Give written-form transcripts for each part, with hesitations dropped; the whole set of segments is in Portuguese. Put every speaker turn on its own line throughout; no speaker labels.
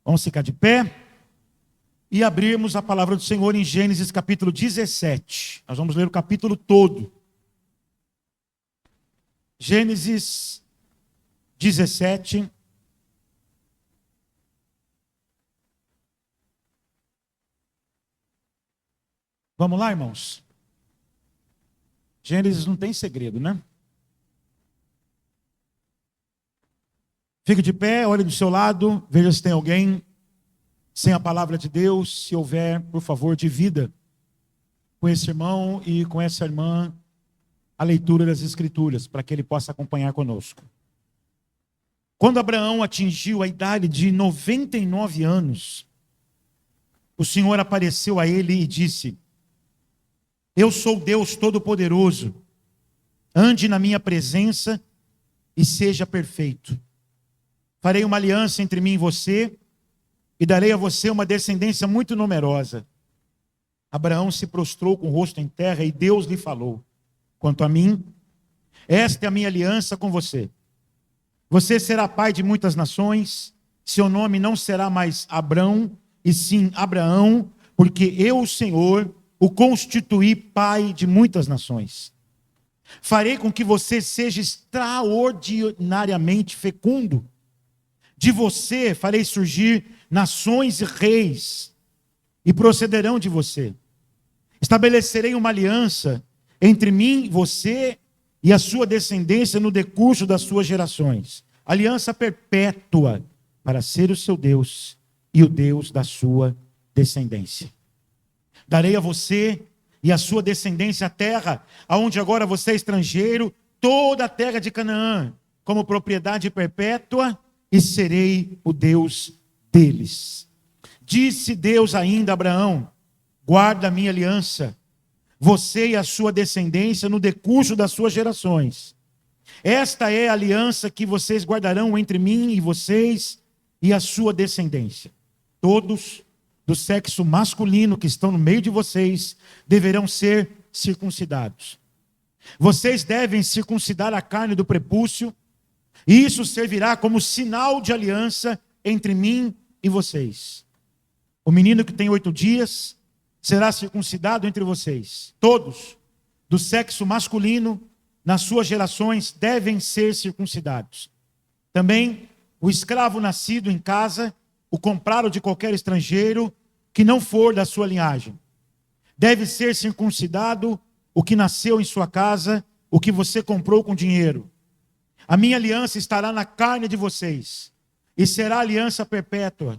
Vamos ficar de pé e abrirmos a palavra do Senhor em Gênesis capítulo 17. Nós vamos ler o capítulo todo. Gênesis 17. Vamos lá, irmãos? Gênesis não tem segredo, né? Fique de pé, olhe do seu lado, veja se tem alguém sem a palavra de Deus. Se houver, por favor, divida com esse irmão e com essa irmã a leitura das Escrituras, para que ele possa acompanhar conosco. Quando Abraão atingiu a idade de 99 anos, o Senhor apareceu a ele e disse: Eu sou Deus Todo-Poderoso, ande na minha presença e seja perfeito. Farei uma aliança entre mim e você, e darei a você uma descendência muito numerosa. Abraão se prostrou com o rosto em terra, e Deus lhe falou: Quanto a mim, esta é a minha aliança com você. Você será pai de muitas nações, seu nome não será mais Abrão, e sim Abraão, porque eu, o Senhor, o constituí pai de muitas nações. Farei com que você seja extraordinariamente fecundo. De você farei surgir nações e reis, e procederão de você. Estabelecerei uma aliança entre mim, você e a sua descendência no decurso das suas gerações. Aliança perpétua, para ser o seu Deus e o Deus da sua descendência. Darei a você e a sua descendência a terra, aonde agora você é estrangeiro, toda a terra de Canaã, como propriedade perpétua, e serei o Deus deles. Disse Deus ainda a Abraão: Guarda a minha aliança, você e a sua descendência no decurso das suas gerações. Esta é a aliança que vocês guardarão entre mim e vocês e a sua descendência. Todos do sexo masculino que estão no meio de vocês deverão ser circuncidados. Vocês devem circuncidar a carne do prepúcio, e isso servirá como sinal de aliança entre mim e vocês. O menino que tem 8 dias será circuncidado entre vocês. Todos do sexo masculino nas suas gerações devem ser circuncidados. Também o escravo nascido em casa, o comprado de qualquer estrangeiro que não for da sua linhagem. Deve ser circuncidado o que nasceu em sua casa, o que você comprou com dinheiro. A minha aliança estará na carne de vocês, e será aliança perpétua.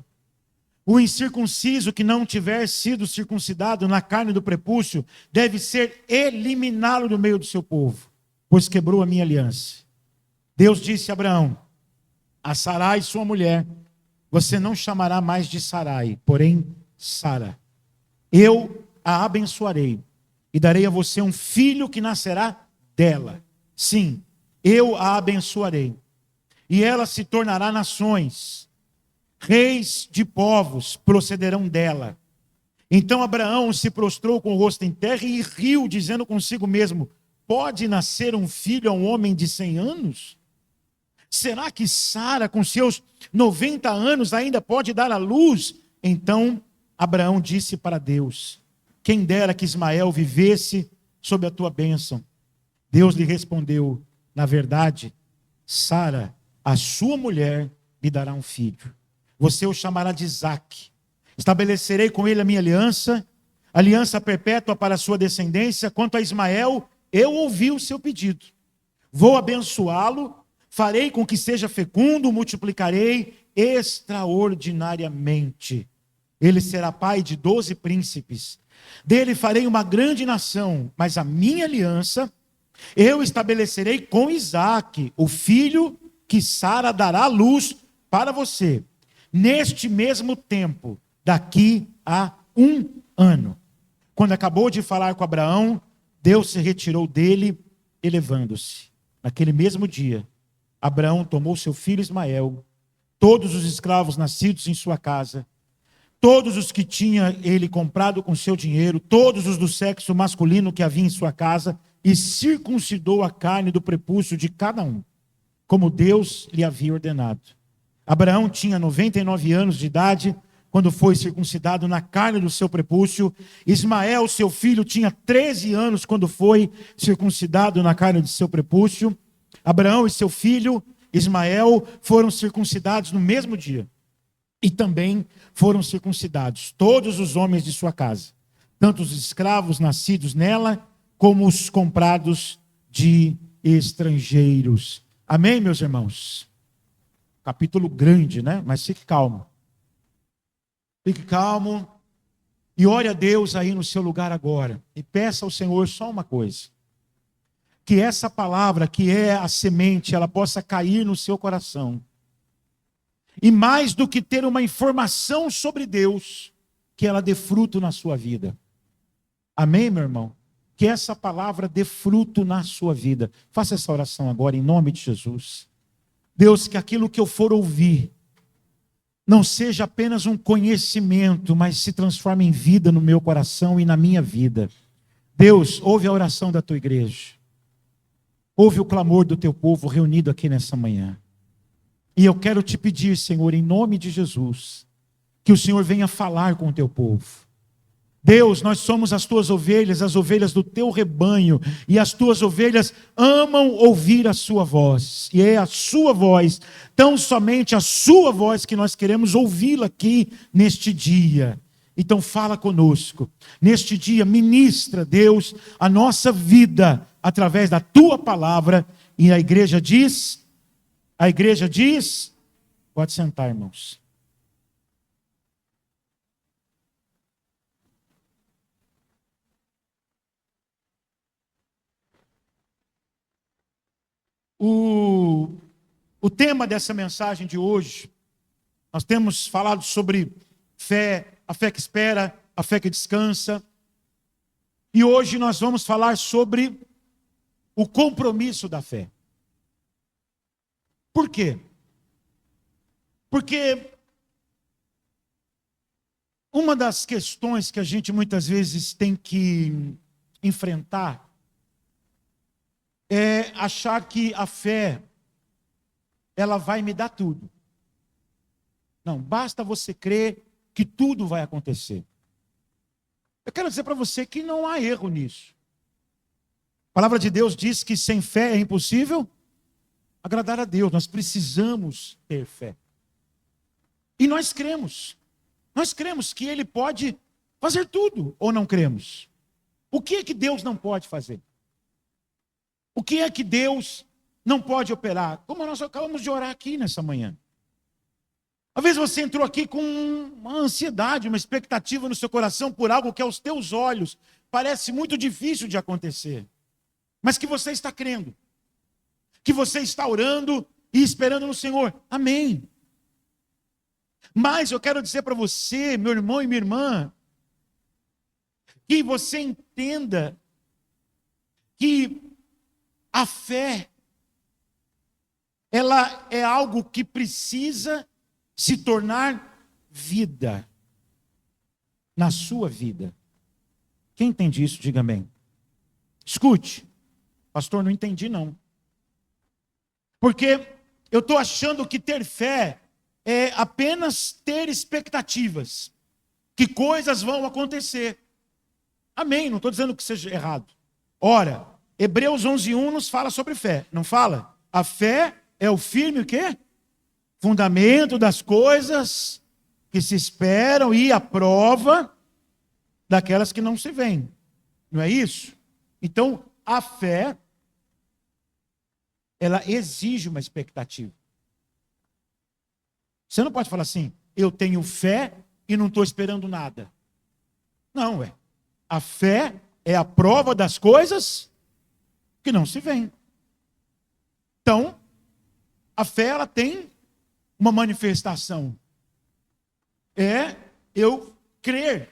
O incircunciso que não tiver sido circuncidado na carne do prepúcio, deve ser eliminado do meio do seu povo, pois quebrou a minha aliança. Deus disse a Abraão: A Sarai, sua mulher, você não chamará mais de Sarai, porém Sara. Eu a abençoarei, e darei a você um filho que nascerá dela. Sim, eu a abençoarei, e ela se tornará nações, reis de povos procederão dela. Então Abraão se prostrou com o rosto em terra e riu, dizendo consigo mesmo: Pode nascer um filho a um homem de 100 anos? Será que Sara, com seus 90 anos, ainda pode dar à luz? Então Abraão disse para Deus: Quem dera que Ismael vivesse sob a tua bênção. Deus lhe respondeu: Na verdade, Sara, a sua mulher, lhe dará um filho. Você o chamará de Isaque. Estabelecerei com ele a minha aliança perpétua para a sua descendência. Quanto a Ismael, eu ouvi o seu pedido. Vou abençoá-lo, farei com que seja fecundo, multiplicarei extraordinariamente. Ele será pai de 12 príncipes. Dele farei uma grande nação, mas a minha aliança eu estabelecerei com Isaque, o filho que Sara dará à luz para você, neste mesmo tempo, daqui a 1 ano. Quando acabou de falar com Abraão, Deus se retirou dele, elevando-se. Naquele mesmo dia, Abraão tomou seu filho Ismael, todos os escravos nascidos em sua casa, todos os que tinha ele comprado com seu dinheiro, todos os do sexo masculino que havia em sua casa, e circuncidou a carne do prepúcio de cada um, como Deus lhe havia ordenado. Abraão tinha 99 anos de idade quando foi circuncidado na carne do seu prepúcio. Ismael, seu filho, tinha 13 anos quando foi circuncidado na carne do seu prepúcio. Abraão e seu filho, Ismael, foram circuncidados no mesmo dia. E também foram circuncidados todos os homens de sua casa, tanto os escravos nascidos nela, como os comprados de estrangeiros. Amém, meus irmãos? Capítulo grande, né? Mas fique calmo. Fique calmo e ore a Deus aí no seu lugar agora. E peça ao Senhor só uma coisa. Que essa palavra, que é a semente, ela possa cair no seu coração. E mais do que ter uma informação sobre Deus, que ela dê fruto na sua vida. Amém, meu irmão? Que essa palavra dê fruto na sua vida. Faça essa oração agora, em nome de Jesus. Deus, que aquilo que eu for ouvir, não seja apenas um conhecimento, mas se transforme em vida no meu coração e na minha vida. Deus, ouve a oração da tua igreja. Ouve o clamor do teu povo reunido aqui nessa manhã. E eu quero te pedir, Senhor, em nome de Jesus, que o Senhor venha falar com o teu povo. Deus, nós somos as tuas ovelhas, as ovelhas do teu rebanho, e as tuas ovelhas amam ouvir a sua voz, e é a sua voz, tão somente a sua voz, que nós queremos ouvi-la aqui neste dia. Então fala conosco, neste dia ministra, Deus, a nossa vida, através da tua palavra, e a igreja diz, pode sentar, irmãos. O tema dessa mensagem de hoje, nós temos falado sobre fé, a fé que espera, a fé que descansa. E hoje nós vamos falar sobre o compromisso da fé. Por quê? Porque uma das questões que a gente muitas vezes tem que enfrentar é achar que a fé, ela vai me dar tudo. Não, basta você crer que tudo vai acontecer. Eu quero dizer para você que não há erro nisso. A palavra de Deus diz que sem fé é impossível agradar a Deus. Nós precisamos ter fé. E nós cremos. Nós cremos que Ele pode fazer tudo, ou não cremos? O que é que Deus não pode fazer? O que é que Deus não pode operar? Como nós acabamos de orar aqui nessa manhã. Às vezes você entrou aqui com uma ansiedade, uma expectativa no seu coração por algo que aos teus olhos parece muito difícil de acontecer. Mas que você está crendo. Que você está orando e esperando no Senhor. Amém. Mas eu quero dizer para você, meu irmão e minha irmã, que você entenda que a fé, ela é algo que precisa se tornar vida na sua vida. Quem entende isso, diga amém. Escute, pastor, não entendi não. Porque eu estou achando que ter fé é apenas ter expectativas, que coisas vão acontecer. Amém, não estou dizendo que seja errado. Ora, Hebreus 11:1 nos fala sobre fé, não fala? A fé é o firme o quê? Fundamento das coisas que se esperam e a prova daquelas que não se veem. Não é isso? Então, a fé, ela exige uma expectativa. Você não pode falar assim, eu tenho fé e não estou esperando nada. Não, a fé é a prova das coisas que não se veem. Então, a fé, ela tem uma manifestação. É eu crer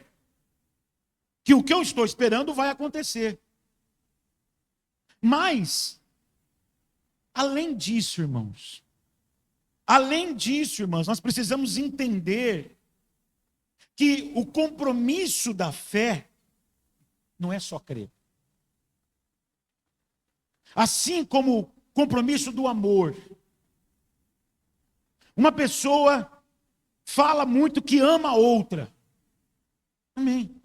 que o que eu estou esperando vai acontecer. Mas, além disso, irmãos, nós precisamos entender que o compromisso da fé não é só crer. Assim como o compromisso do amor. Uma pessoa fala muito que ama a outra. Amém.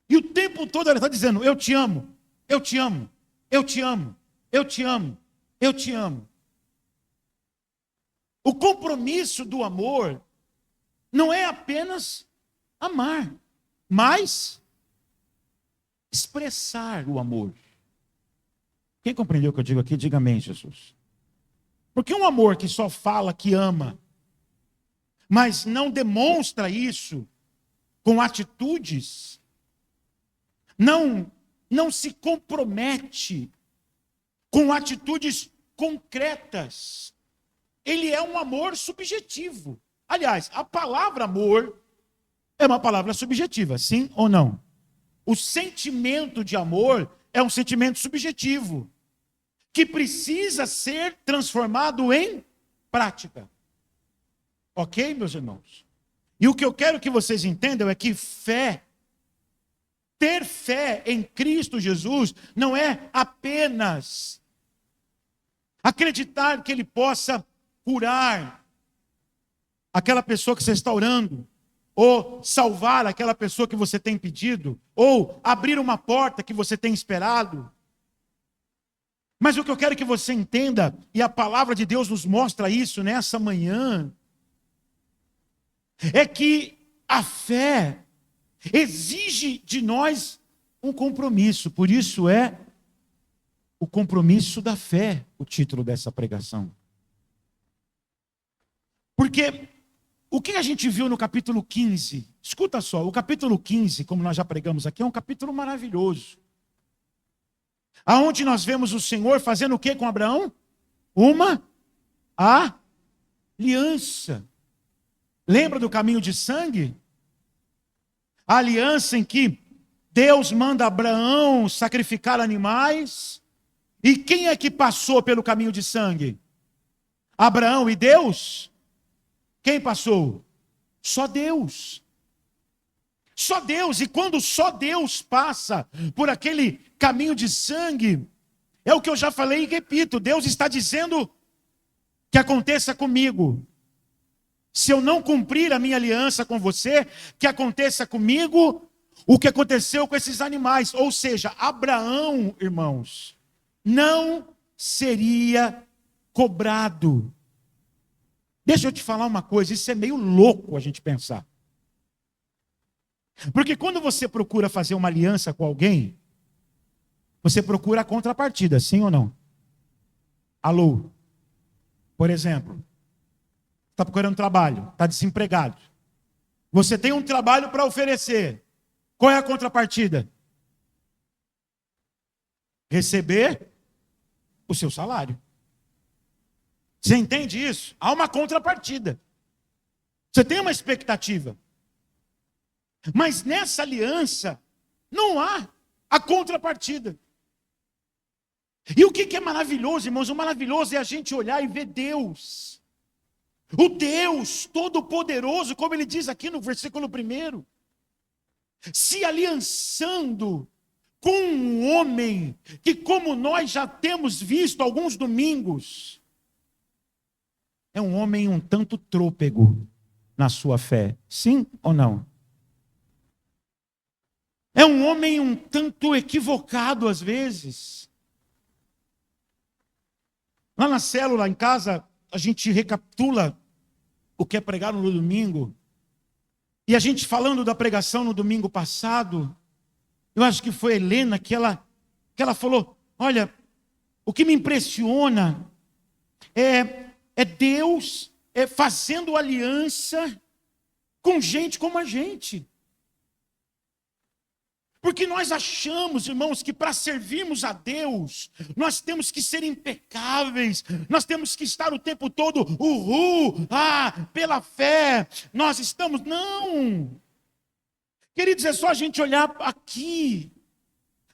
E o tempo todo ela está dizendo: eu te amo, eu te amo, eu te amo, eu te amo, eu te amo. O compromisso do amor não é apenas amar, mas expressar o amor. Quem compreendeu o que eu digo aqui, diga amém, Jesus. Porque um amor que só fala que ama, mas não demonstra isso com atitudes, não se compromete com atitudes concretas, ele é um amor subjetivo. Aliás, a palavra amor é uma palavra subjetiva, sim ou não? O sentimento de amor é um sentimento subjetivo, que precisa ser transformado em prática. Ok, meus irmãos? E o que eu quero que vocês entendam é que ter fé em Cristo Jesus, não é apenas acreditar que Ele possa curar aquela pessoa que você está orando, ou salvar aquela pessoa que você tem pedido, ou abrir uma porta que você tem esperado. Mas o que eu quero que você entenda, e a palavra de Deus nos mostra isso nessa manhã, é que a fé exige de nós um compromisso. Por isso é o compromisso da fé, o título dessa pregação. Porque o que a gente viu no capítulo 15? Escuta só, o capítulo 15, como nós já pregamos aqui, é um capítulo maravilhoso. Aonde nós vemos o Senhor fazendo o que com Abraão? Uma aliança. Lembra do caminho de sangue? A aliança em que Deus manda Abraão sacrificar animais. E quem é que passou pelo caminho de sangue? Abraão e Deus? Quem passou? Só Deus. Só Deus. E quando só Deus passa por aquele caminho de sangue, é o que eu já falei e repito, Deus está dizendo que aconteça comigo. Se eu não cumprir a minha aliança com você, que aconteça comigo o que aconteceu com esses animais. Ou seja, Abraão, irmãos, não seria cobrado. Deixa eu te falar uma coisa, isso é meio louco a gente pensar. Porque quando você procura fazer uma aliança com alguém, você procura a contrapartida, sim ou não? Alô? Por exemplo, está procurando trabalho, está desempregado. Você tem um trabalho para oferecer. Qual é a contrapartida? Receber o seu salário. Você entende isso? Há uma contrapartida. Você tem uma expectativa. Mas nessa aliança, não há a contrapartida. E o que é maravilhoso, irmãos? O maravilhoso é a gente olhar e ver Deus. O Deus Todo-Poderoso, como ele diz aqui no versículo 1, se aliançando com um homem que, como nós já temos visto alguns domingos, é um homem um tanto trôpego na sua fé. Sim ou não? É um homem um tanto equivocado às vezes. Lá na célula, em casa, a gente recapitula o que é pregar no domingo. E a gente falando da pregação no domingo passado, eu acho que foi a Helena que ela falou, olha, o que me impressiona é Deus fazendo aliança com gente como a gente. Porque nós achamos, irmãos, que para servirmos a Deus, nós temos que ser impecáveis, nós temos que estar o tempo todo, pela fé, nós estamos, não. Queridos, é só a gente olhar aqui,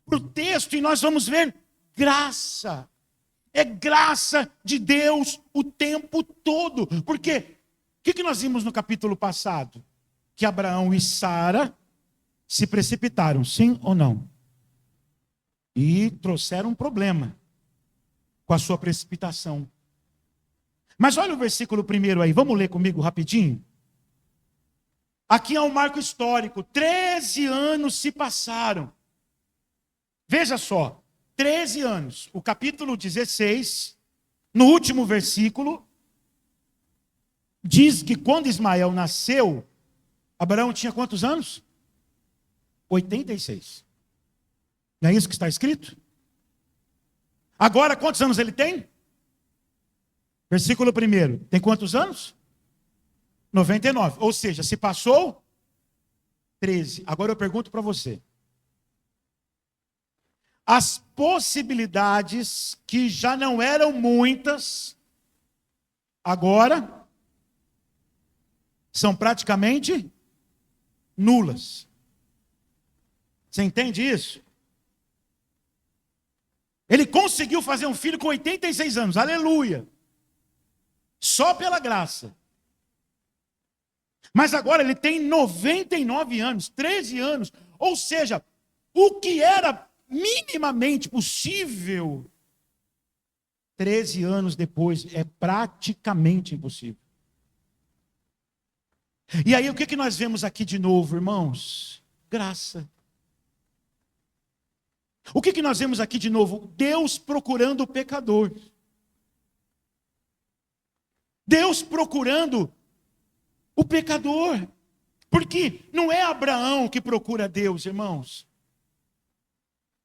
para o texto, e nós vamos ver graça. É graça de Deus o tempo todo. Porque, o que nós vimos no capítulo passado? Que Abraão e Sara se precipitaram, sim ou não? E trouxeram um problema com a sua precipitação. Mas olha o versículo primeiro aí, vamos ler comigo rapidinho? Aqui é um marco histórico, 13 anos se passaram. Veja só, 13 anos, o capítulo 16, no último versículo, diz que quando Ismael nasceu, Abraão tinha quantos anos? 86. Não é isso que está escrito? Agora, quantos anos ele tem? Versículo 1, tem quantos anos? 99. Ou seja, se passou 13. Agora eu pergunto para você. As possibilidades que já não eram muitas, agora são praticamente nulas. Você entende isso? Ele conseguiu fazer um filho com 86 anos, aleluia. Só pela graça. Mas agora ele tem 99 anos, 13 anos. Ou seja, o que era minimamente possível, 13 anos depois, é praticamente impossível. E aí o que nós vemos aqui de novo, irmãos? Graça. O que nós vemos aqui de novo? Deus procurando o pecador. Deus procurando o pecador. Porque não é Abraão que procura Deus, irmãos.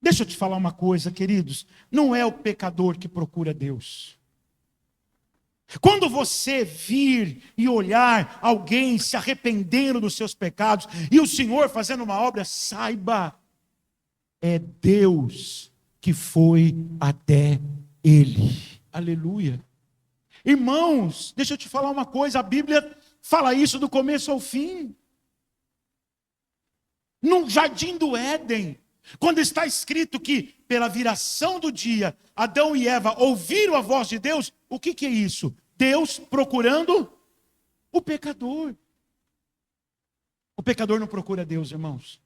Deixa eu te falar uma coisa, queridos. Não é o pecador que procura Deus. Quando você vir e olhar alguém se arrependendo dos seus pecados, e o Senhor fazendo uma obra, saiba, é Deus que foi até ele. Aleluia. Irmãos, deixa eu te falar uma coisa, a Bíblia fala isso do começo ao fim. No jardim do Éden, quando está escrito que pela viração do dia, Adão e Eva ouviram a voz de Deus, o que é isso? Deus procurando o pecador. O pecador não procura Deus, irmãos.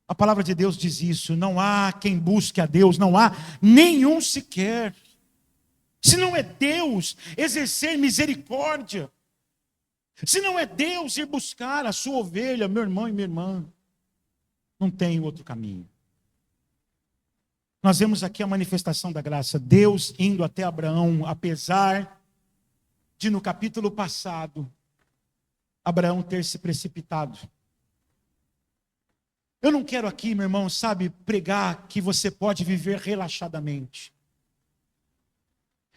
A palavra de Deus diz isso, não há quem busque a Deus, não há nenhum sequer. Se não é Deus exercer misericórdia, se não é Deus ir buscar a sua ovelha, meu irmão e minha irmã, não tem outro caminho. Nós vemos aqui a manifestação da graça, Deus indo até Abraão, apesar de no capítulo passado, Abraão ter se precipitado. Eu não quero aqui, meu irmão, sabe, pregar que você pode viver relaxadamente.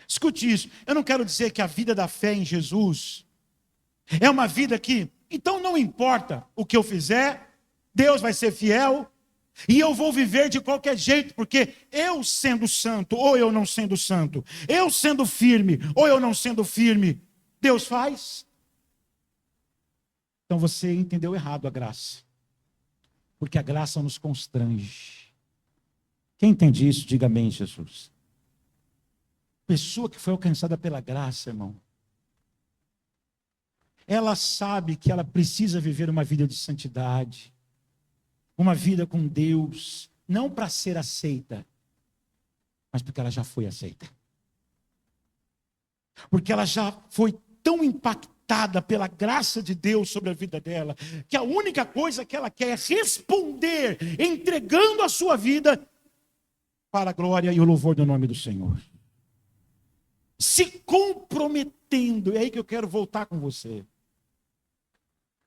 Escute isso, eu não quero dizer que a vida da fé em Jesus é uma vida que, então não importa o que eu fizer, Deus vai ser fiel, e eu vou viver de qualquer jeito, porque eu sendo santo, ou eu não sendo santo, eu sendo firme, ou eu não sendo firme, Deus faz. Então você entendeu errado a graça, porque a graça nos constrange. Quem entende isso, diga amém, Jesus. Pessoa que foi alcançada pela graça, irmão, ela sabe que ela precisa viver uma vida de santidade, uma vida com Deus, não para ser aceita, mas porque ela já foi aceita. Porque ela já foi tão impactada pela graça de Deus sobre a vida dela, que a única coisa que ela quer é responder, entregando a sua vida para a glória e o louvor do nome do Senhor. Se comprometendo, é aí que eu quero voltar com você.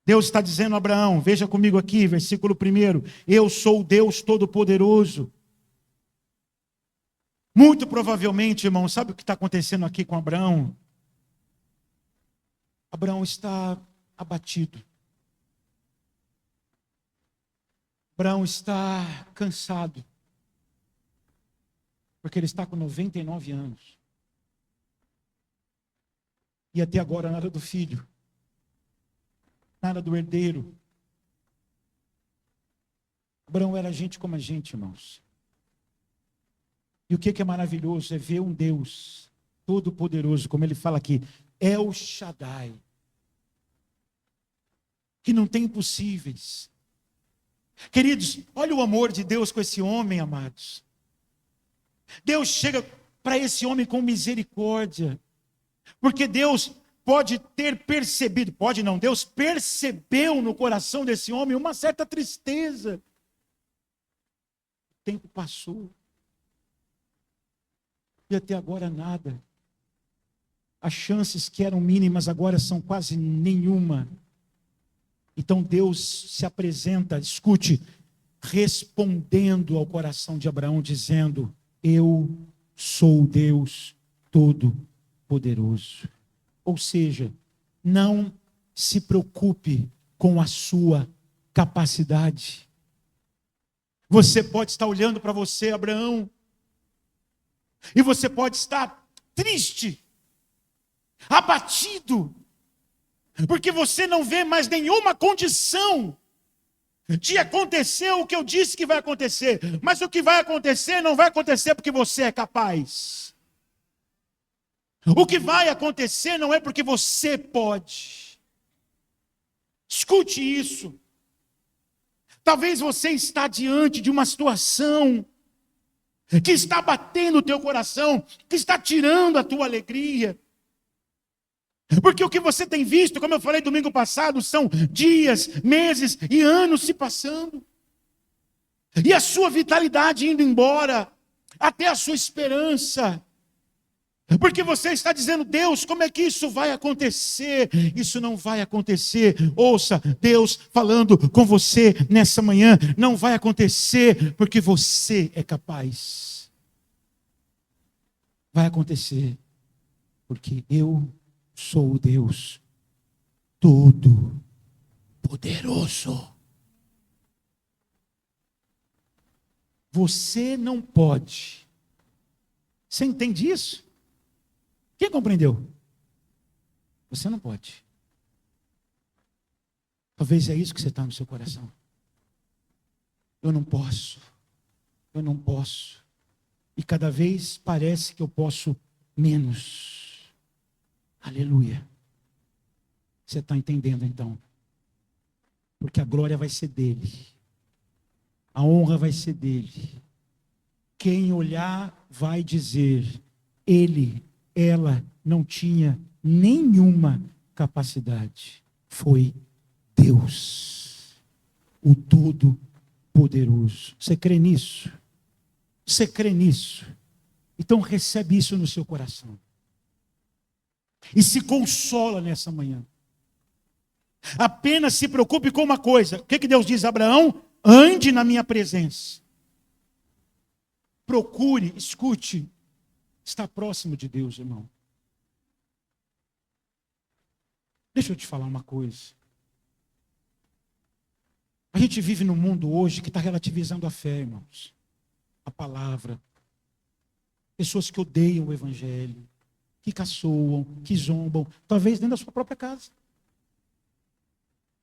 Deus está dizendo a Abraão, veja comigo aqui, versículo 1, eu sou o Deus Todo-Poderoso. Muito provavelmente, irmão, sabe o que está acontecendo aqui com Abraão? Abraão está abatido. Abraão está cansado. Porque ele está com 99 anos. E até agora nada do filho. Nada do herdeiro. Abraão era gente como a gente, irmãos. E o que é maravilhoso é ver um Deus todo-poderoso, como ele fala aqui, El Shaddai, que não tem impossíveis. Queridos, olha o amor de Deus com esse homem, amados. Deus chega para esse homem com misericórdia. Porque Deus pode ter percebido, pode não, Deus percebeu no coração desse homem uma certa tristeza. O tempo passou. E até agora nada. As chances que eram mínimas agora são quase nenhuma. Então Deus se apresenta, escute, respondendo ao coração de Abraão, dizendo: eu sou Deus Todo-Poderoso. Ou seja, não se preocupe com a sua capacidade. Você pode estar olhando para você, Abraão, e você pode estar triste, abatido, porque você não vê mais nenhuma condição de acontecer o que eu disse que vai acontecer. Mas o que vai acontecer não vai acontecer porque você é capaz. O que vai acontecer não é porque você pode. Escute isso. Talvez você está diante de uma situação que está batendo o teu coração, que está tirando a tua alegria. Porque o que você tem visto, como eu falei domingo passado, são dias, meses e anos se passando. E a sua vitalidade indo embora, até a sua esperança. Porque você está dizendo: Deus, como é que isso vai acontecer? Isso não vai acontecer. Ouça, Deus falando com você nessa manhã: não vai acontecer porque você é capaz. Vai acontecer porque eu sou o Deus Todo-Poderoso. Você não pode. Você entende isso? Quem compreendeu? Você não pode. Talvez é isso que você está no seu coração. Eu não posso. Eu não posso. E cada vez parece que eu posso menos. Aleluia. Você está entendendo então? Porque a glória vai ser dele. A honra vai ser dele. Quem olhar vai dizer: ela não tinha nenhuma capacidade. Foi Deus, o Todo-Poderoso. Você crê nisso? Você crê nisso? Então recebe isso no seu coração. E se consola nessa manhã. Apenas se preocupe com uma coisa. O que Deus diz a Abraão? Ande na minha presença. Procure, escute, estar próximo de Deus, irmão. Deixa eu te falar uma coisa. A gente vive num mundo hoje que está relativizando a fé, irmãos. A palavra. Pessoas que odeiam o evangelho, que caçoam, que zombam, talvez dentro da sua própria casa.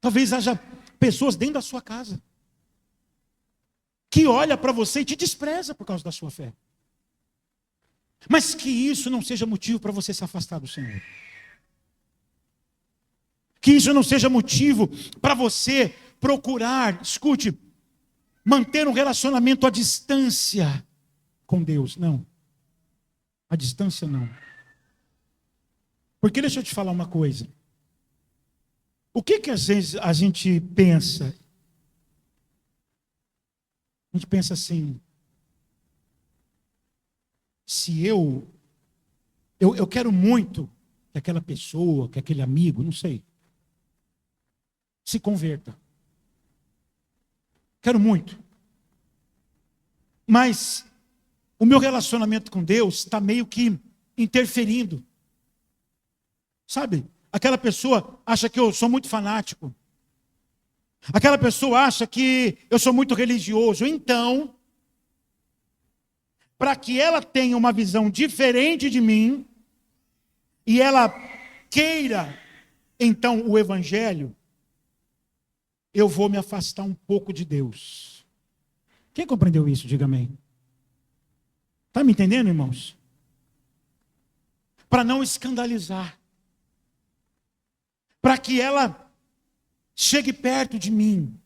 Talvez haja pessoas dentro da sua casa que olha para você e te despreza por causa da sua fé. Mas que isso não seja motivo para você se afastar do Senhor. Que isso não seja motivo para você procurar, escute, manter um relacionamento à distância com Deus. Não. À distância não. Porque deixa eu te falar uma coisa. O que às vezes a gente pensa? A gente pensa assim: se eu quero muito que aquela pessoa, que aquele amigo, não sei, se converta. Quero muito. Mas o meu relacionamento com Deus está meio que interferindo. Sabe? Aquela pessoa acha que eu sou muito fanático. Aquela pessoa acha que eu sou muito religioso. Então, para que ela tenha uma visão diferente de mim, e ela queira, então, o evangelho, eu vou me afastar um pouco de Deus. Quem compreendeu isso? Diga amém. Está me entendendo, irmãos? Para não escandalizar. Para que ela chegue perto de mim.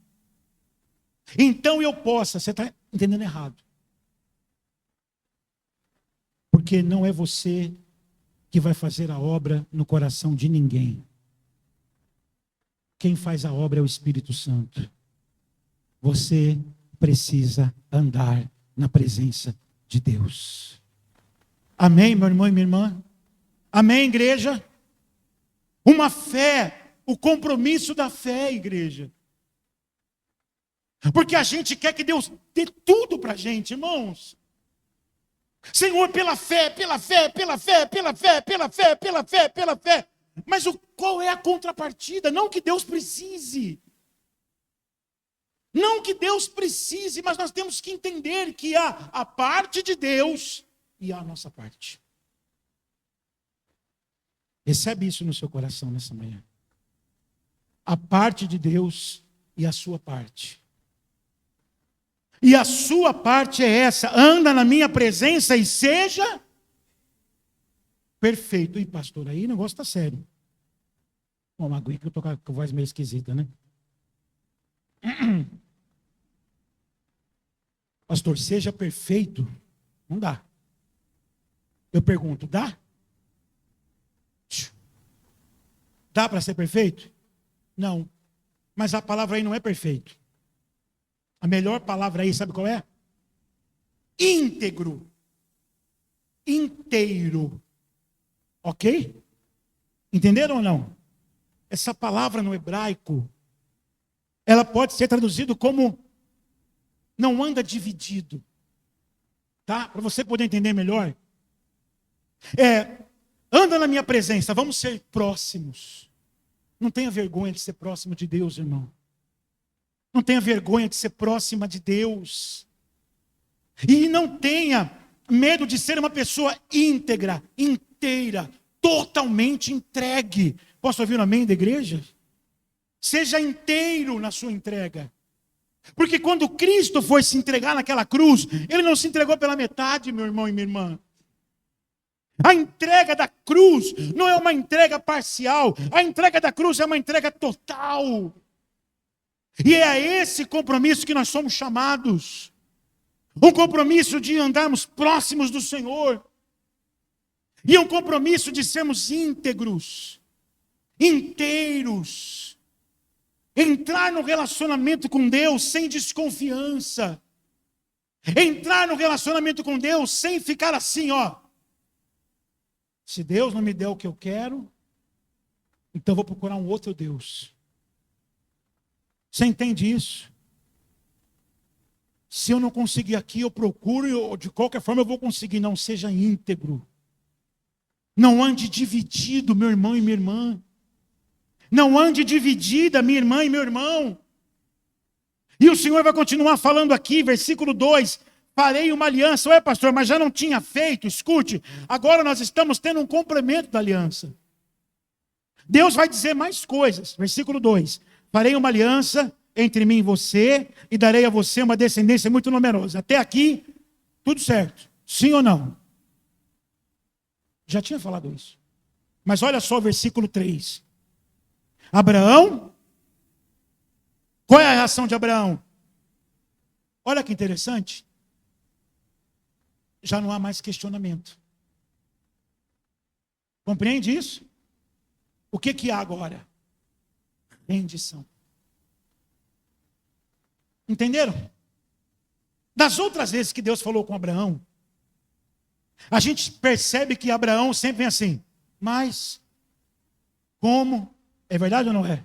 Então eu possa. Você está entendendo errado. Porque não é você que vai fazer a obra no coração de ninguém. Quem faz a obra é o Espírito Santo. Você precisa andar na presença de Deus. Amém, meu irmão e minha irmã? Amém, igreja? Uma fé, o compromisso da fé, igreja. Porque a gente quer que Deus dê tudo para a gente, irmãos. Senhor, pela fé, pela fé, pela fé, pela fé, pela fé, pela fé, pela fé. Mas qual é a contrapartida? Não que Deus precise. Não que Deus precise, mas nós temos que entender que há a parte de Deus e há a nossa parte. Recebe isso no seu coração nessa manhã. A parte de Deus e a sua parte. E a sua parte é essa: anda na minha presença e seja perfeito. E pastor, aí o negócio está sério. Bom, uma aguinha que eu estou com a voz meio esquisita, né? Pastor, seja perfeito. Não dá. Eu pergunto, dá? Dá para ser perfeito? Não. Mas a palavra aí não é perfeito. A melhor palavra aí, sabe qual é? Íntegro. Inteiro. Ok? Entenderam ou não? Essa palavra no hebraico, ela pode ser traduzida como não anda dividido. Tá? Para você poder entender melhor. Anda na minha presença, vamos ser próximos. Não tenha vergonha de ser próximo de Deus, irmão. Não tenha vergonha de ser próxima de Deus. E não tenha medo de ser uma pessoa íntegra, inteira, totalmente entregue. Posso ouvir um amém da igreja? Seja inteiro na sua entrega. Porque quando Cristo foi se entregar naquela cruz, Ele não se entregou pela metade, meu irmão e minha irmã. A entrega da cruz não é uma entrega parcial. A entrega da cruz é uma entrega total. E é a esse compromisso que nós somos chamados. Um compromisso de andarmos próximos do Senhor. E um compromisso de sermos íntegros, inteiros. Entrar no relacionamento com Deus sem desconfiança. Entrar no relacionamento com Deus sem ficar assim, ó. Se Deus não me der o que eu quero, então eu vou procurar um outro Deus. Você entende isso? Se eu não conseguir aqui, eu procuro, de qualquer forma eu vou conseguir. Não seja íntegro. Não ande dividido, meu irmão e minha irmã. Não ande dividida, minha irmã e meu irmão. E o Senhor vai continuar falando aqui, versículo 2. Farei uma aliança. Ué, pastor, mas já não tinha feito. Escute, agora nós estamos tendo um complemento da aliança. Deus vai dizer mais coisas. Versículo 2. Farei uma aliança entre mim e você, e darei a você uma descendência muito numerosa. Até aqui, tudo certo. Sim ou não? Já tinha falado isso. Mas olha só o versículo 3. Abraão, qual é a reação de Abraão? Olha que interessante. Já não há mais questionamento. Compreende isso? O que há agora? Rendição. Entenderam? Das outras vezes que Deus falou com Abraão, a gente percebe que Abraão sempre vem assim, mas, como? É verdade ou não é?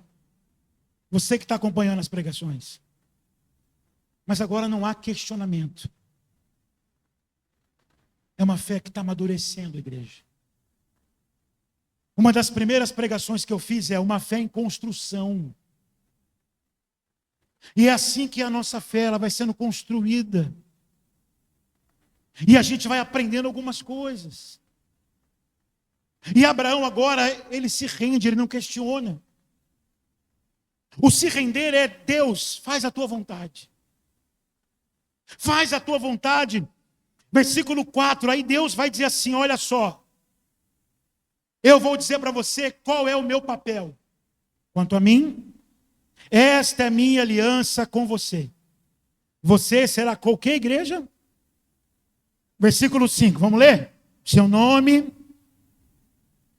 Você que está acompanhando as pregações. Mas agora não há questionamento. É uma fé que está amadurecendo, igreja. Uma das primeiras pregações que eu fiz é uma fé em construção. E é assim que a nossa fé ela vai sendo construída. E a gente vai aprendendo algumas coisas. E Abraão agora, ele se rende, ele não questiona. O se render é Deus, faz a tua vontade. Faz a tua vontade. Versículo 4, aí Deus vai dizer assim, olha só. Eu vou dizer para você qual é o meu papel. Quanto a mim, esta é a minha aliança com você. Você será qualquer igreja? Versículo 5, vamos ler? Seu nome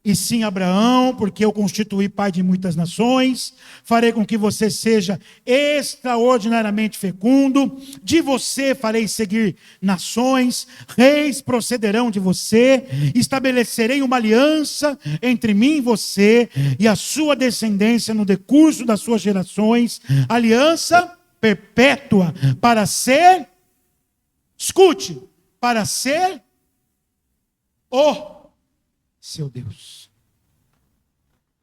e sim Abraão, porque eu constituí pai de muitas nações, farei com que você seja extraordinariamente fecundo, de você farei seguir nações, reis procederão de você, estabelecerei uma aliança entre mim e você, e a sua descendência no decurso das suas gerações, aliança perpétua, para ser, escute, para ser o seu Deus.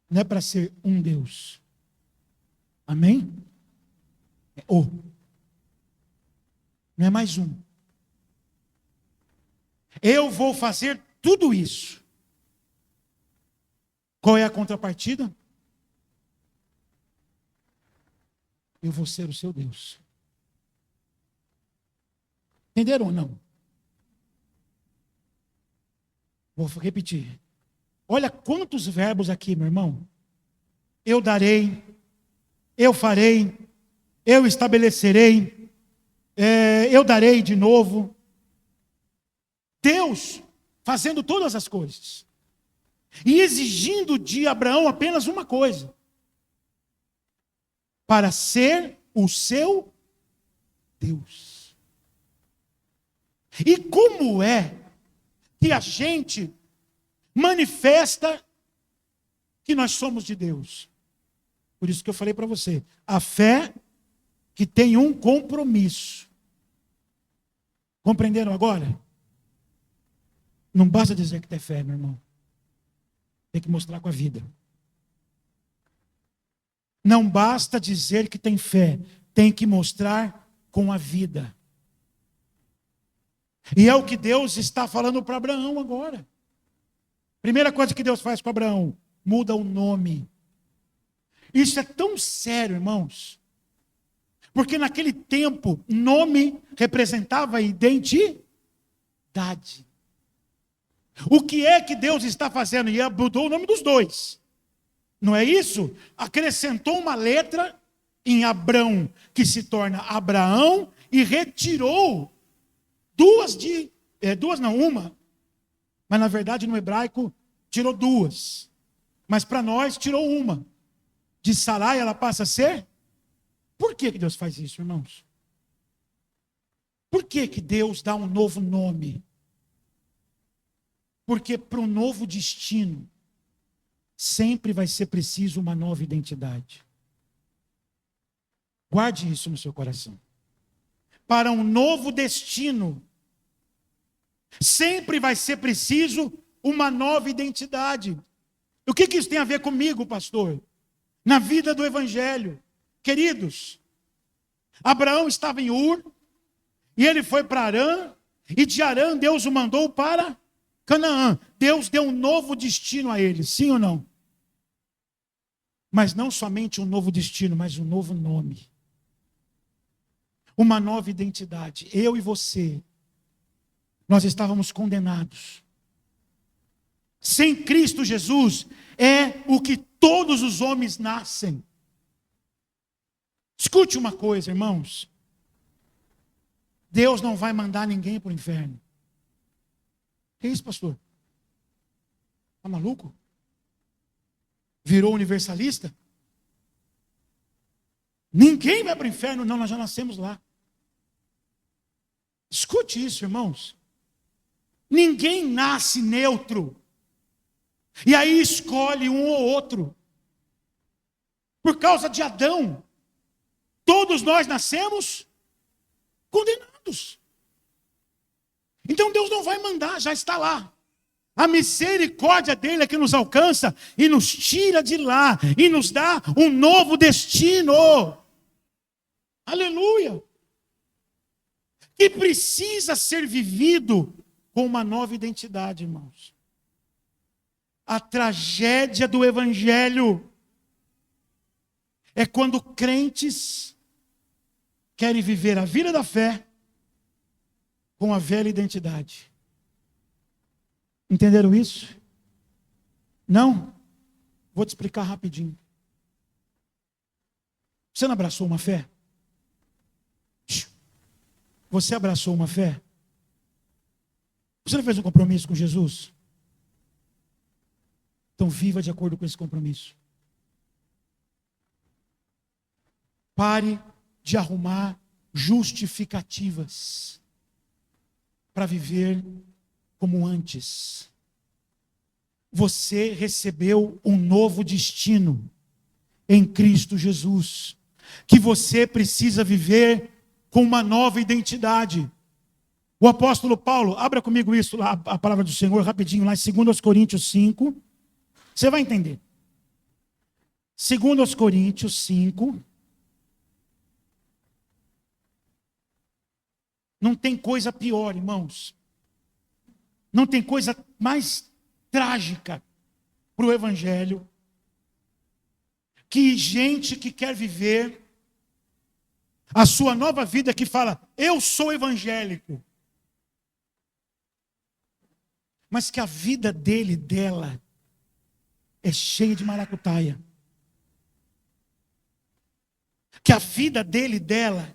Não é para ser um Deus. Amém? É o. Não é mais um. Eu vou fazer tudo isso. Qual é a contrapartida? Eu vou ser o seu Deus. Entenderam ou não? Vou repetir. Olha quantos verbos aqui, meu irmão. Eu darei, eu farei, eu estabelecerei, eu darei de novo. Deus fazendo todas as coisas. E exigindo de Abraão apenas uma coisa. Para ser o seu Deus. E como é que a gente manifesta que nós somos de Deus? Por isso que eu falei para você, a fé que tem um compromisso. Compreenderam agora? Não basta dizer que tem fé, meu irmão. Tem que mostrar com a vida. Não basta dizer que tem fé, tem que mostrar com a vida. E é o que Deus está falando para Abraão agora. Primeira coisa que Deus faz com Abraão, muda o nome. Isso é tão sério, irmãos. Porque naquele tempo, nome representava identidade. O que é que Deus está fazendo? E mudou o nome dos dois. Não é isso? Acrescentou uma letra em Abrão, que se torna Abraão, e retirou uma. Mas na verdade no hebraico tirou duas. Mas para nós tirou uma. De Sarai ela passa a ser? Por que Deus faz isso, irmãos? Por que Deus dá um novo nome? Porque para um novo destino, sempre vai ser preciso uma nova identidade. Guarde isso no seu coração. Para um novo destino, sempre vai ser preciso uma nova identidade. O que isso tem a ver comigo, pastor? Na vida do Evangelho. Queridos, Abraão estava em Ur, e ele foi para Harã, e de Harã Deus o mandou para Canaã. Deus deu um novo destino a ele, sim ou não? Mas não somente um novo destino, mas um novo nome. Uma nova identidade. Eu e você, nós estávamos condenados. Sem Cristo Jesus, é o que todos os homens nascem. Escute uma coisa, irmãos. Deus não vai mandar ninguém para o inferno. Que isso, pastor? Está maluco? Virou universalista? Ninguém vai para o inferno, não, nós já nascemos lá. Escute isso, irmãos. Ninguém nasce neutro. E aí escolhe um ou outro. Por causa de Adão, todos nós nascemos condenados. Então Deus não vai mandar, já está lá. A misericórdia dele é que nos alcança e nos tira de lá e nos dá um novo destino. Aleluia! Que precisa ser vivido com uma nova identidade, irmãos. A tragédia do Evangelho é quando crentes querem viver a vida da fé com a velha identidade. Entenderam isso? Não? Vou te explicar rapidinho. Você não abraçou uma fé? Você abraçou uma fé? Você não fez um compromisso com Jesus? Então viva de acordo com esse compromisso. Pare de arrumar justificativas para viver como antes. Você recebeu um novo destino em Cristo Jesus, que você precisa viver com uma nova identidade. O apóstolo Paulo, abra comigo isso lá, a palavra do Senhor, rapidinho, lá em 2 Coríntios 5. Você vai entender. 2 Coríntios 5. Não tem coisa pior, irmãos. Não tem coisa mais trágica para o Evangelho que gente que quer viver a sua nova vida, que fala, eu sou evangélico, mas que a vida dele, dela, é cheia de maracutaia. Que a vida dele, dela,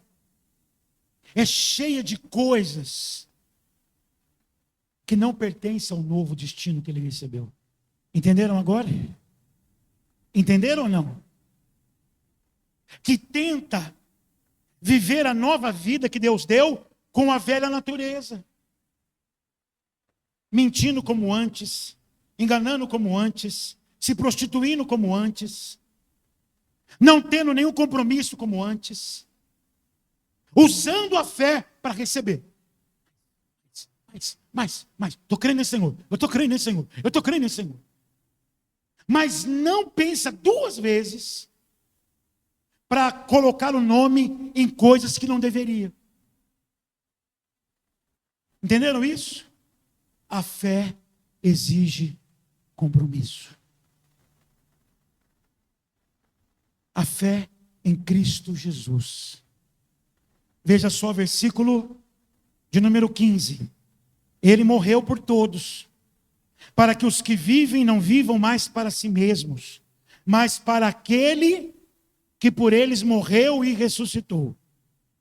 é cheia de coisas que não pertencem ao novo destino que ele recebeu. Entenderam agora? Entenderam ou não? Que tenta viver a nova vida que Deus deu com a velha natureza. Mentindo como antes, enganando como antes, se prostituindo como antes, não tendo nenhum compromisso como antes, usando a fé para receber. Mas, estou crendo nesse Senhor, eu estou crendo nesse Senhor, eu estou crendo nesse Senhor. Mas não pensa duas vezes para colocar o nome em coisas que não deveria. Entenderam isso? A fé exige compromisso. A fé em Cristo Jesus. Veja só o versículo de número 15. Ele morreu por todos, para que os que vivem não vivam mais para si mesmos, mas para aquele que por eles morreu e ressuscitou.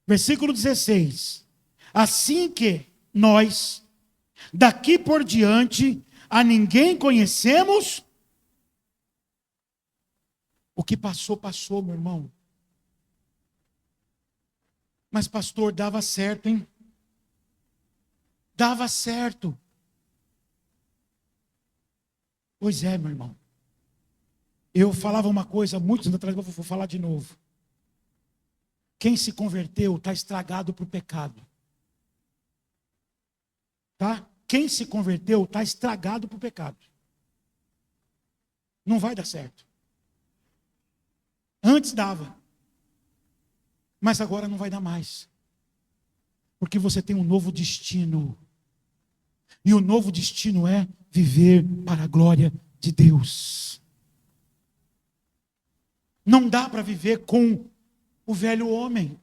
Versículo 16. Assim que nós, daqui por diante, a ninguém conhecemos. O que passou, passou, meu irmão. Mas pastor, dava certo, hein? Dava certo. Pois é, meu irmão. Eu falava uma coisa muitos anos atrás, vou falar de novo. Quem se converteu está estragado para o pecado. Tá? Quem se converteu está estragado para o pecado. Não vai dar certo. Antes dava. Mas agora não vai dar mais. Porque você tem um novo destino. E o novo destino é viver para a glória de Deus. Não dá para viver com o velho homem.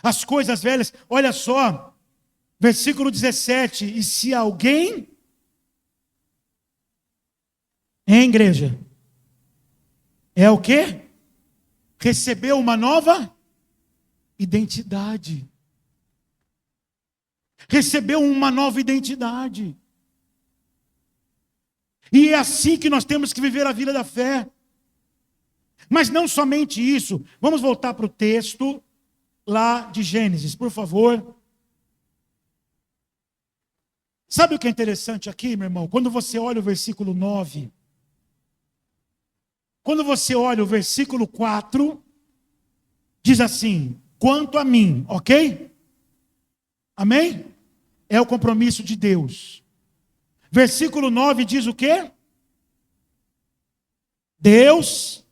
As coisas velhas, olha só, versículo 17. E se alguém, hein, igreja? É o quê? Recebeu uma nova identidade. Recebeu uma nova identidade. E é assim que nós temos que viver a vida da fé. Mas não somente isso. Vamos voltar para o texto lá de Gênesis, por favor. Sabe o que é interessante aqui, meu irmão? Quando você olha o versículo 9, quando você olha o versículo 4, diz assim, quanto a mim, ok? Amém? É o compromisso de Deus. Versículo 9 diz o quê? Deus,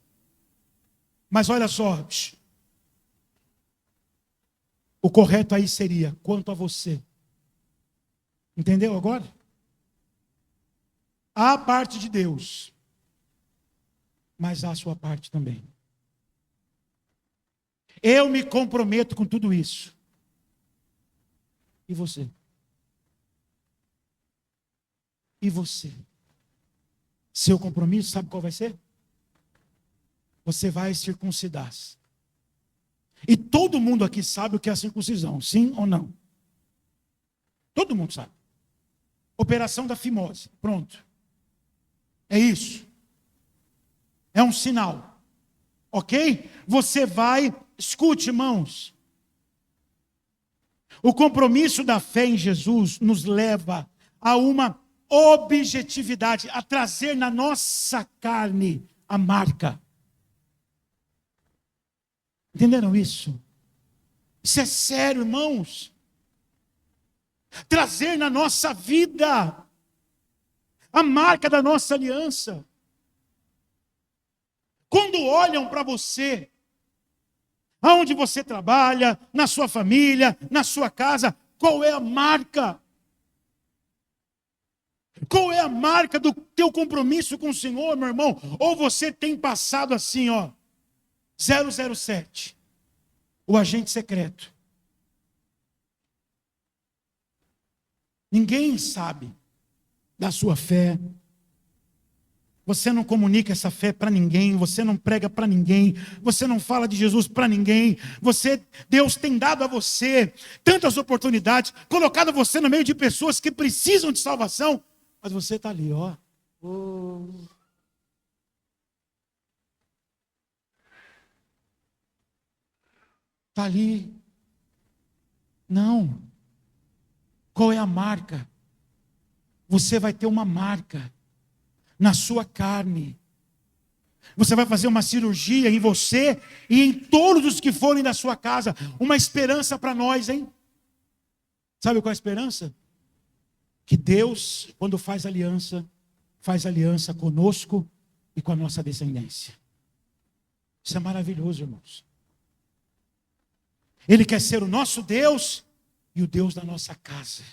mas olha só, o correto aí seria, quanto a você. Entendeu agora? Há a parte de Deus, mas há a sua parte também. Eu me comprometo com tudo isso. E você? E você? Seu compromisso, sabe qual vai ser? Você vai circuncidar-se. E todo mundo aqui sabe o que é a circuncisão, sim ou não? Todo mundo sabe. Operação da fimose, pronto. É isso. É um sinal. Ok? Você vai, escute, irmãos. O compromisso da fé em Jesus nos leva a uma objetividade, a trazer na nossa carne a marca. Entenderam isso? Isso é sério, irmãos. Trazer na nossa vida a marca da nossa aliança. Quando olham para você, aonde você trabalha, na sua família, na sua casa, qual é a marca? Qual é a marca do teu compromisso com o Senhor, meu irmão? Ou você tem passado assim, 007, o agente secreto. Ninguém sabe da sua fé. Você não comunica essa fé para ninguém, você não prega para ninguém, você não fala de Jesus para ninguém. Deus tem dado a você tantas oportunidades, colocado você no meio de pessoas que precisam de salvação, mas você está ali, está ali. Não. Qual é a marca? Você vai ter uma marca na sua carne. Você vai fazer uma cirurgia em você e em todos os que forem da sua casa. Uma esperança para nós, hein? Sabe qual é a esperança? Que Deus, quando faz aliança conosco e com a nossa descendência. Isso é maravilhoso, irmãos. Ele quer ser o nosso Deus e o Deus da nossa casa.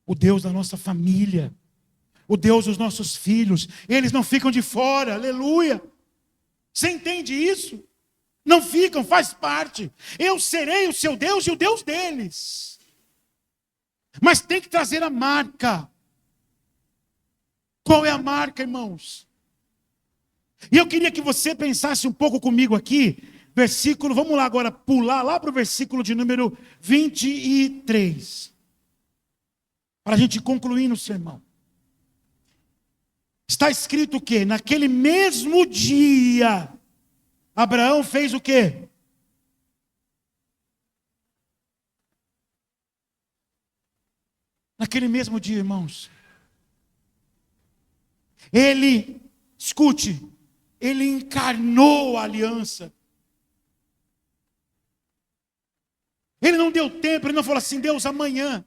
O Deus da nossa família. O Deus dos nossos filhos. Eles não ficam de fora, aleluia. Você entende isso? Não ficam, faz parte. Eu serei o seu Deus e o Deus deles. Mas tem que trazer a marca. Qual é a marca, irmãos? E eu queria que você pensasse um pouco comigo aqui, vamos lá agora, pular lá para o versículo de número 23. Para a gente concluir no sermão. Está escrito o quê? Naquele mesmo dia, Abraão fez o quê? Naquele mesmo dia, irmãos. Escute, ele encarnou a aliança. Ele não deu tempo, ele não falou assim, Deus, amanhã.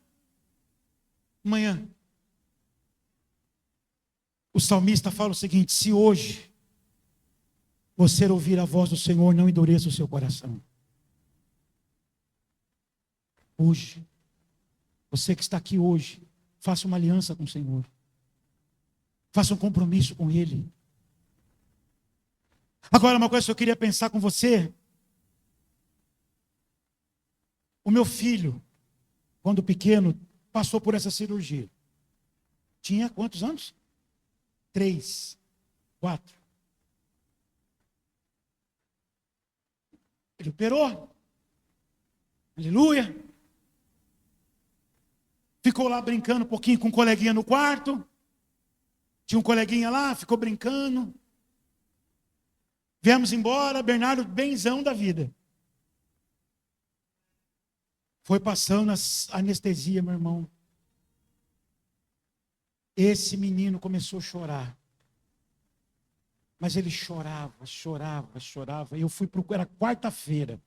O salmista fala o seguinte: se hoje você ouvir a voz do Senhor, não endureça o seu coração. Hoje, você que está aqui hoje, faça uma aliança com o Senhor. Faça um compromisso com Ele. Agora, uma coisa que eu queria pensar com você. O meu filho, quando pequeno, passou por essa cirurgia. Tinha quantos anos? 3, 4. Ele operou. Aleluia. Ficou lá brincando um pouquinho com um coleguinha no quarto. Tinha um coleguinha lá, ficou brincando. Viemos embora, Bernardo benzão da vida. Foi passando a anestesia, meu irmão. Esse menino começou a chorar. Mas ele chorava. E eu fui procurar, era quarta-feira.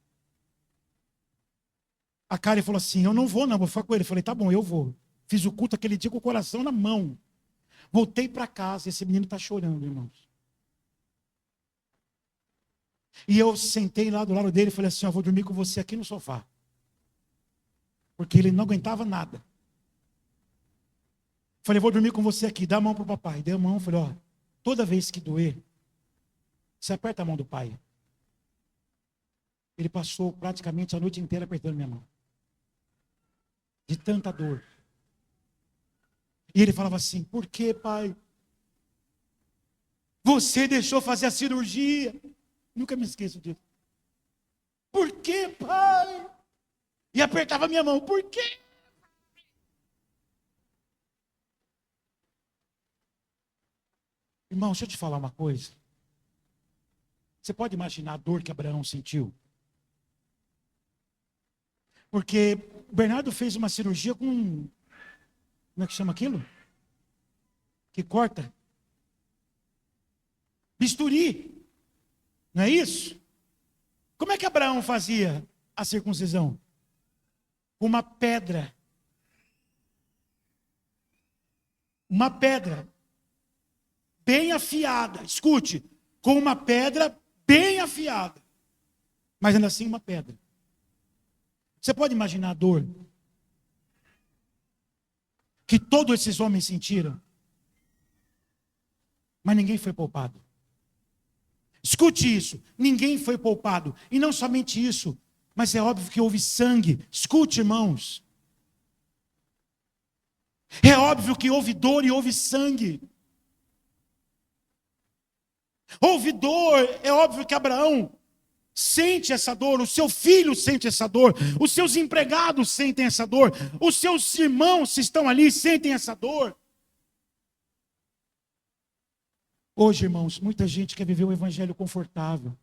A Karen falou assim, eu não vou não, vou ficar com ele. Eu falei, tá bom, eu vou. Fiz o culto aquele dia com o coração na mão. Voltei para casa, esse menino está chorando, irmãos. E eu sentei lá do lado dele e falei assim, eu vou dormir com você aqui no sofá. Porque ele não aguentava nada. Falei, vou dormir com você aqui, dá a mão para o papai. Dei a mão, falei, toda vez que doer, você aperta a mão do pai. Ele passou praticamente a noite inteira apertando minha mão. De tanta dor. E ele falava assim, por que, pai? Você deixou fazer a cirurgia. Nunca me esqueço disso. Por que, pai? E apertava minha mão, por quê? Irmão, deixa eu te falar uma coisa. Você pode imaginar a dor que Abraão sentiu? Porque o Bernardo fez uma cirurgia com, como é que chama aquilo? Que corta? Bisturi. Não é isso? Como é que Abraão fazia a circuncisão? Com uma pedra. Uma pedra bem afiada. Escute, com uma pedra bem afiada. Mas ainda assim uma pedra. Você pode imaginar a dor que todos esses homens sentiram? Mas ninguém foi poupado. Escute isso, ninguém foi poupado. E não somente isso, mas é óbvio que houve sangue. Escute, irmãos. É óbvio que houve dor e houve sangue. Houve dor, é óbvio que Abraão sente essa dor, o seu filho sente essa dor, os seus empregados sentem essa dor, os seus irmãos que estão ali sentem essa dor. Hoje, irmãos, muita gente quer viver um evangelho confortável.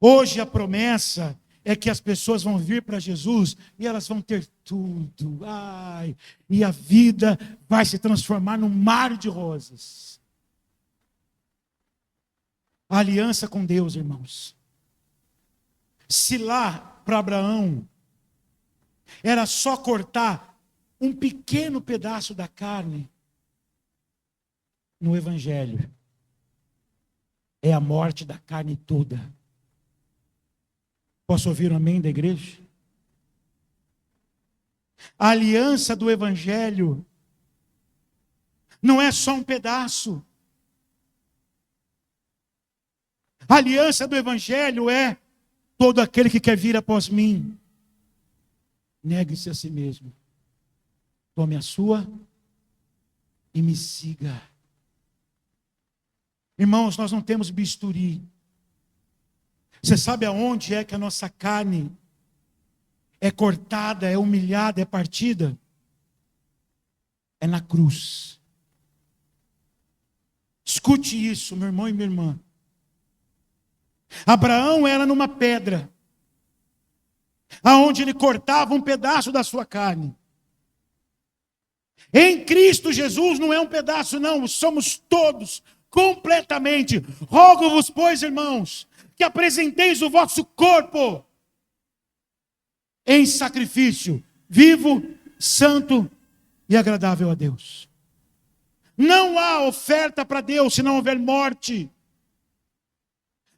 Hoje a promessa é que as pessoas vão vir para Jesus e elas vão ter tudo. Ai, e a vida vai se transformar num mar de rosas. A aliança com Deus, irmãos. Se lá para Abraão era só cortar um pequeno pedaço da carne, no Evangelho é a morte da carne toda. Posso ouvir um amém da igreja? A aliança do Evangelho não é só um pedaço. A aliança do Evangelho é todo aquele que quer vir após mim, negue-se a si mesmo, tome a sua e me siga. Irmãos, nós não temos bisturi. Você sabe aonde é que a nossa carne é cortada, é humilhada, é partida? É na cruz. Escute isso, meu irmão e minha irmã. Abraão era numa pedra, aonde ele cortava um pedaço da sua carne. Em Cristo Jesus não é um pedaço, não, somos todos, completamente. Rogo-vos, pois, irmãos, que apresenteis o vosso corpo em sacrifício, vivo, santo e agradável a Deus. Não há oferta para Deus se não houver morte.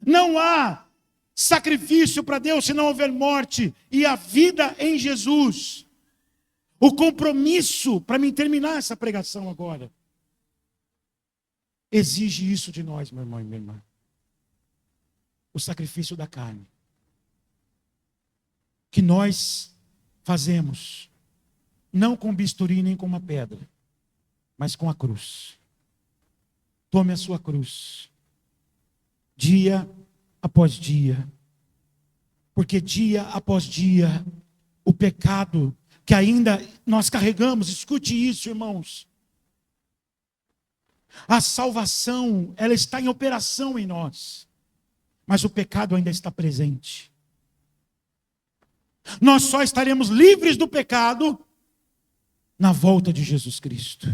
Não há sacrifício para Deus se não houver morte. E a vida em Jesus. O compromisso, para mim terminar essa pregação agora, exige isso de nós, meu irmão e minha irmã. O sacrifício da carne. Que nós fazemos, não com bisturi nem com uma pedra, mas com a cruz. Tome a sua cruz. Dia após dia. Porque dia após dia, o pecado que ainda nós carregamos, escute isso, irmãos. A salvação, ela está em operação em nós. Mas o pecado ainda está presente. Nós só estaremos livres do pecado na volta de Jesus Cristo.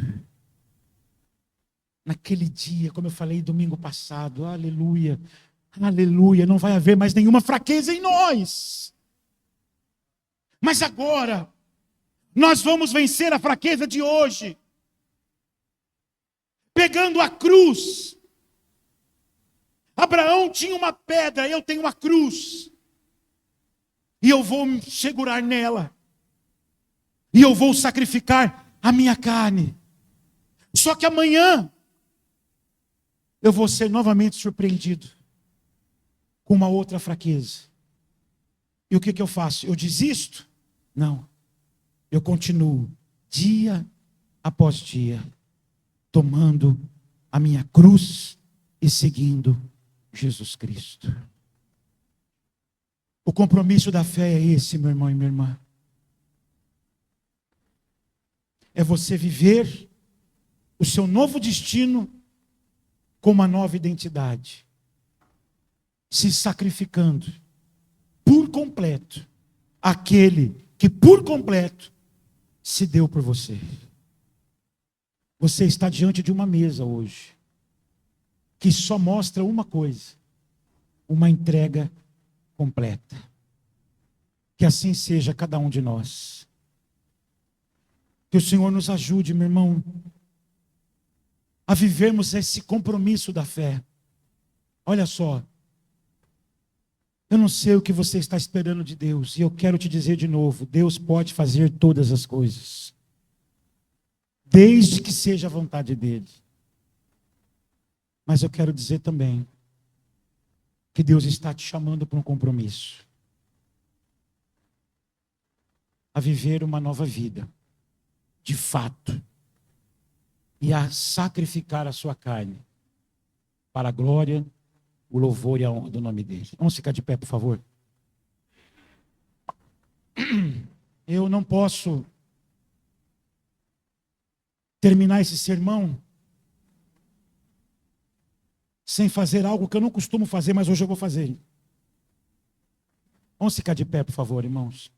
Naquele dia, como eu falei domingo passado, aleluia, aleluia, não vai haver mais nenhuma fraqueza em nós. Mas agora, nós vamos vencer a fraqueza de hoje, pegando a cruz. Abraão tinha uma pedra, eu tenho uma cruz. E eu vou me segurar nela. E eu vou sacrificar a minha carne. Só que amanhã, eu vou ser novamente surpreendido com uma outra fraqueza. E o que eu faço? Eu desisto? Não. Eu continuo, dia após dia, tomando a minha cruz e seguindo Jesus Cristo. O compromisso da fé é esse, meu irmão e minha irmã. É você viver o seu novo destino com uma nova identidade, se sacrificando por completo aquele que por completo se deu por você. Você está diante de uma mesa hoje que só mostra uma coisa: uma entrega completa. Que assim seja cada um de nós. Que o Senhor nos ajude, meu irmão, a vivermos esse compromisso da fé. Olha só, eu não sei o que você está esperando de Deus, e eu quero te dizer de novo: Deus pode fazer todas as coisas, desde que seja a vontade dEle. Mas eu quero dizer também que Deus está te chamando para um compromisso, a viver uma nova vida, de fato, e a sacrificar a sua carne, para a glória, o louvor e a honra do nome dEle. Vamos ficar de pé, por favor. Eu não posso terminar esse sermão sem fazer algo que eu não costumo fazer, mas hoje eu vou fazer. Vamos ficar de pé, por favor, irmãos.